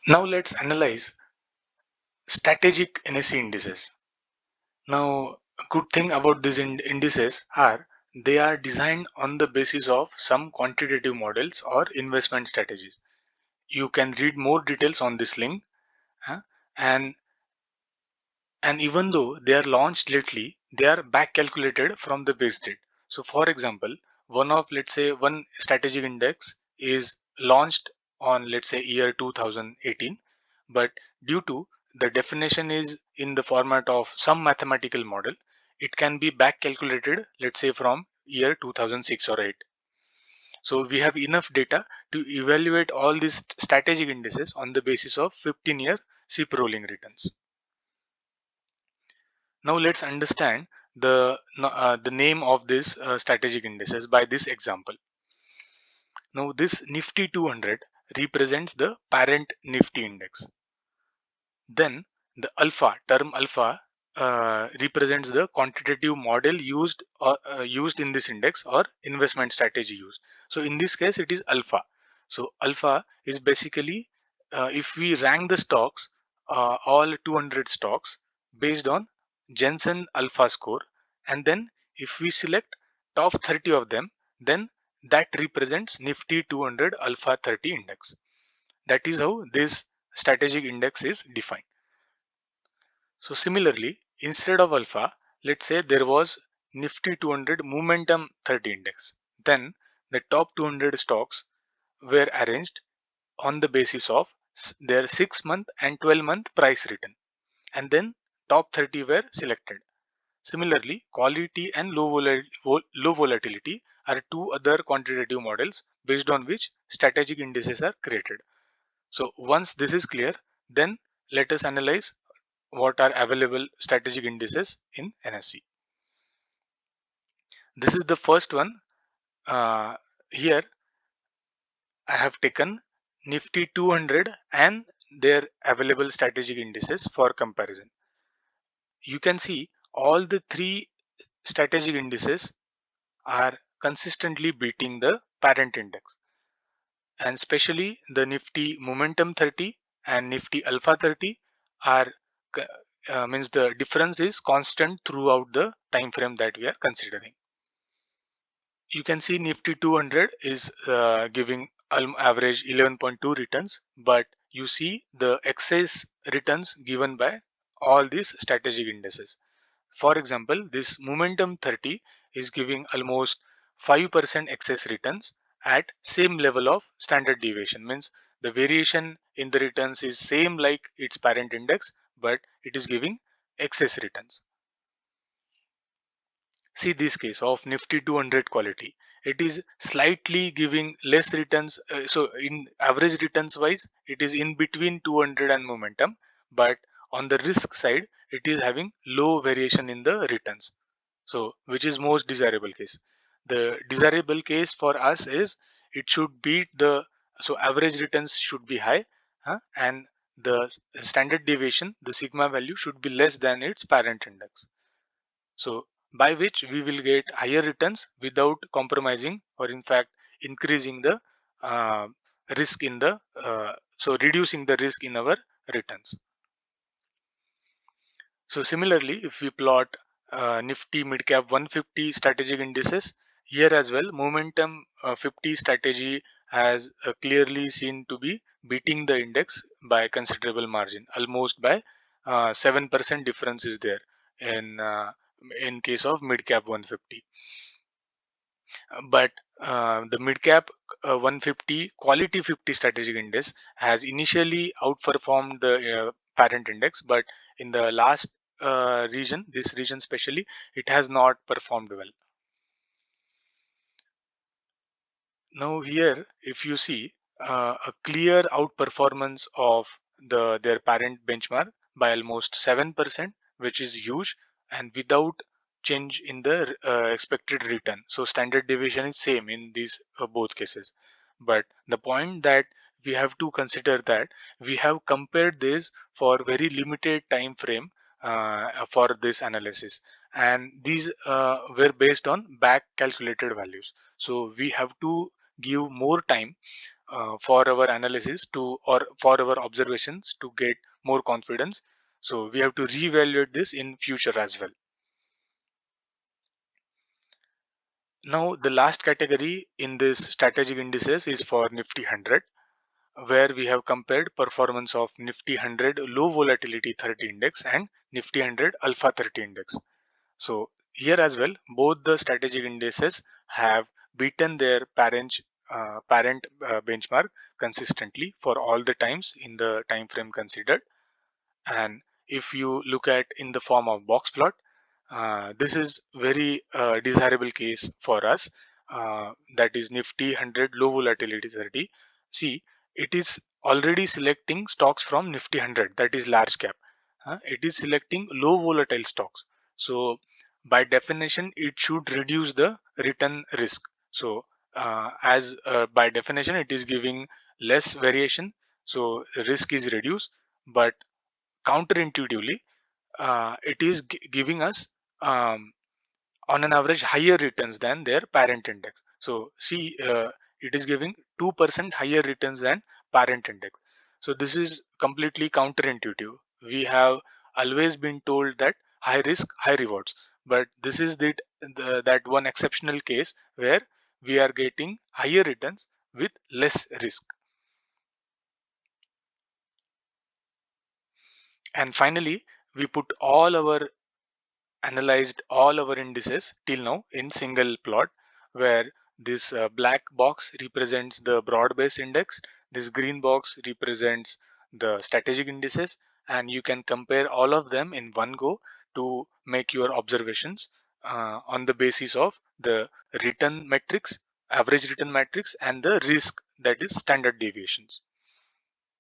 Now let's analyze strategic NSE indices. Now, a good thing about these indices are they are designed on the basis of some quantitative models or investment strategies. You can read more details on this link, huh? and and even though they are launched lately, they are back calculated from the base date. So for example, let's say one strategic index is launched on, let's say, year 2018, but due to the definition is in the format of some mathematical model, it can be back calculated, let's say, from year 2006 or 8. So we have enough data to evaluate all these strategic indices on the basis of 15-year SIP rolling returns. Now let's understand the name of this strategic indices by this example. Now this Nifty 200 represents the parent Nifty index. Then the term alpha represents the quantitative model used in this index or investment strategy used. So in this case it is alpha. So alpha is basically if we rank the stocks, all 200 stocks based on Jensen alpha score, and then if we select top 30 of them, then that represents Nifty 200 alpha 30 index. That is how this strategic index is defined. So similarly, instead of alpha, let's say there was Nifty 200 Momentum 30 index. Then the top 200 stocks were arranged on the basis of their 6-month and 12-month price return. And then top 30 were selected. Similarly, quality and low volatility are two other quantitative models based on which strategic indices are created. So once this is clear, then let us analyze what are available strategic indices in NSE. This is the first one. Here I have taken Nifty 200 and their available strategic indices for comparison. You can see all the three strategic indices are consistently beating the parent index, and especially the Nifty Momentum 30 and Nifty Alpha 30 are means the difference is constant throughout the time frame that we are considering. You can see Nifty 200 is giving average 11.2 returns, but you see the excess returns given by all these strategic indices. For example, this Momentum 30 is giving almost 5% excess returns at same level of standard deviation, means the variation in the returns is same like its parent index, but it is giving excess returns. See this case of Nifty 200 quality. It is slightly giving less returns. So in average returns wise, it is in between 200 and momentum, but on the risk side, it is having low variation in the returns. So which is most desirable case? The desirable case for us is it should beat the, so average returns should be high, and the standard deviation, the sigma value should be less than its parent index. So by which we will get higher returns without compromising or in fact increasing the uh, risk in the so reducing the risk in our returns. So similarly, if we plot Nifty Midcap 150 strategic indices, here as well momentum 50 strategy has clearly seen to be beating the index by considerable margin, almost by 7% difference is there in case of Midcap 150. But the Midcap 150 Quality 50 strategic index has initially outperformed the parent index, but in the last this region especially, it has not performed well. Now here, if you see a clear outperformance of their parent benchmark by almost 7%, which is huge, and without change in the expected return. So standard deviation is same in these both cases. But the point that we have to consider that we have compared this for very limited time frame for this analysis, and these were based on back calculated values. So we have to give more time for our analysis to, or for our observations to get more confidence. So we have to reevaluate this in future as well. Now the last category in this strategic indices is for Nifty 100, where we have compared performance of Nifty 100 low volatility 30 index and Nifty 100 alpha 30 index. So here as well, both the strategic indices have beaten their parent benchmark consistently for all the times in the time frame considered. And if you look at in the form of box plot, this is very desirable case for us. That is Nifty 100 low volatility 30. See, it is already selecting stocks from Nifty 100, that is large cap. It is selecting low volatile stocks. So by definition, it should reduce the return risk. So as by definition, it is giving less variation. So risk is reduced, but counterintuitively, it is giving us on an average higher returns than their parent index. So see, it is giving 2% higher returns than parent index. So this is completely counterintuitive. We have always been told that high risk, high rewards, but this is that one exceptional case where we are getting higher returns with less risk. And finally, we put all our analyzed all our indices till now in single plot, where this black box represents the broad base index, this green box represents the strategic indices, and you can compare all of them in one go to make your observations on the basis of the return metrics, average return metrics, and the risk, that is standard deviations.